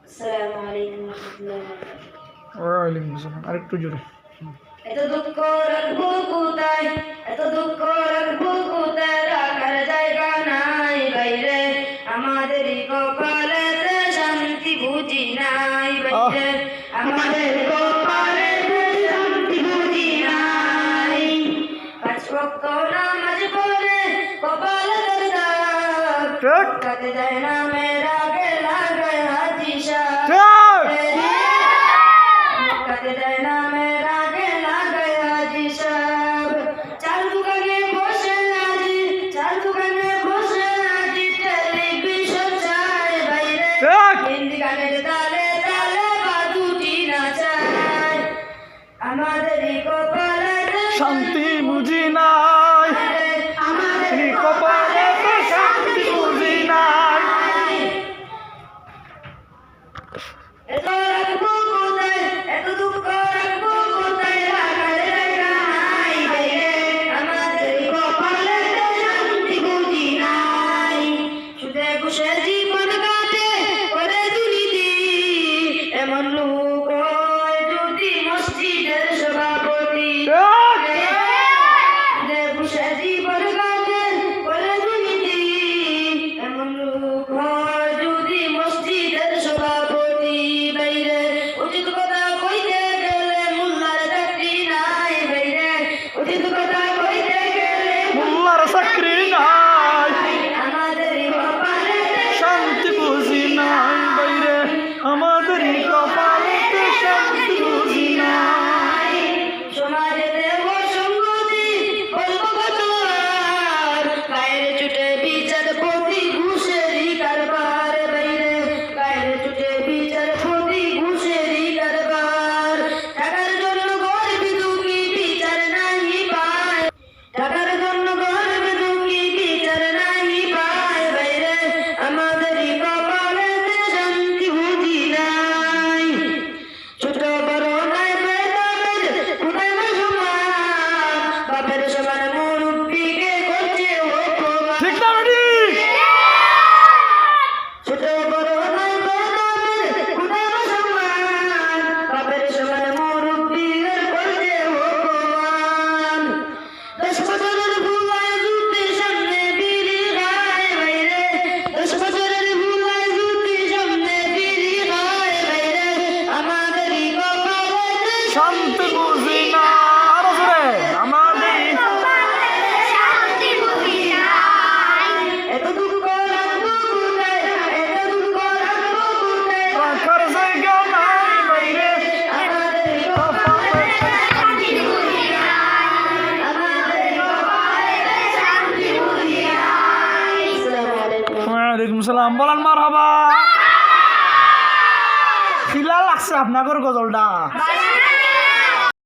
আসসালামু আলাইকুম ওয়া রাহমাতুল্লাহি ওয়া বারাকাতুহু। ওয়ালাইকুম আসসালাম। আরেকটু জোরে। এত দুঃখ রাখবো কোথায়, এত দুঃখ রাখবো কোথায়, রাখার জায়গা নাই বাইরে, আমাদেরই কপালেতে শান্তি বুঝি নাই বাইরে, আমাদের কপালেতে শান্তি বুঝি নাই। পাঁচ ওয়াক্ত নামাজ পড়ে কপালের দাগ কাটে যায় না, মেরা গেলা গায় হাজি সাহেব কাটে যায় না, মেরা গেলা গায় হাজি সাহেব। চার দোকানে বসে আজি, চার দোকানে বসে আজি, টেলিভিশন চায় বাইরে, হিন্দি গানের তালে তালে বাদুটি নাচায়, আমাদেরই কপালেতে শান্তি বুঝি নাই, আমাদেরই কপালেতে শান্তি বুঝি নাই। এত রাখবো কোথায়, এত দুঃখ রাখবো কোথায়, রাখার জায়গা নাই বাইরে, আমাদেরই কপালেতে শান্তি বুঝি নাই। সুদে বসে জীবন কাটে করে দুর্নীতি, এমন লোক হয় যদি মসজিদের সভাপতি। সুদে বসে জীবন কাটে করে দুর্নীতি, এমন লোক হয় যদি মসজিদের সভাপতি। বাইরে উচিত কথা কইতে গেলে মোল্লার চাকরি নাই বাইরে, উচিত কথা কইতে গেলে মোল্লার চাকরি নাই, আমাদেরই কপালেতে শান্তি বুঝি নাই বাইরে, আমাদেরই কপালেতে শান্তি বুঝি নাই। সমাজেতে অসঙ্গতি বলবো কত আর, গায়ের চুটে বিচারপতি ঘুষেরই কারবার বাইরে, গায়ের চুটে বিচারপতি ঘুষেরই কারবার। টাকার জন্য গরিব দুঃখী বিচার নাই পায়, টাকার জন্য গরিব দুঃখী বিচার নাই পায় বাইরে, আমাদেরই কপালেতে শান্তি বুঝি নাই। ছোট বড় নাই ভেদাভেদ, কোথায় না সমান, বাপের সমান মুরব্বিকে করছে অপমান। ঠিক না বেটি? ছোট বড় নাই ভেদাভেদ, কোথায় না সমান, বাপের সমান মুরব্বিকে করছে অপমান। 10 বছরের ভুলায় যুদ্ধের সামনে বিড়ি খায় বাইরে, 10 বছরের ভুলায় যুদ্ধের সামনে বিড়ি খায় বাইরে, আমাদেরই কপালেতে শান্তি বুঝি না। আরো জোরে। আমাদেরই শান্তি বুঝি নাই। এত দুঃখ রাখবো কোথায়, এত দুঃখ রাখবো কোথায়, রাখার জায়গা নাই বাইরে, আমাদেরই কপালেতে শান্তি বুঝি নাই, আমাদেরই কপালেতে শান্তি বুঝি নাই। আসসালামু আলাইকুম। ওয়ালাইকুম সালাম। বলেন মারহাবা। খিলা লাগছে আপনাদের গজলটা।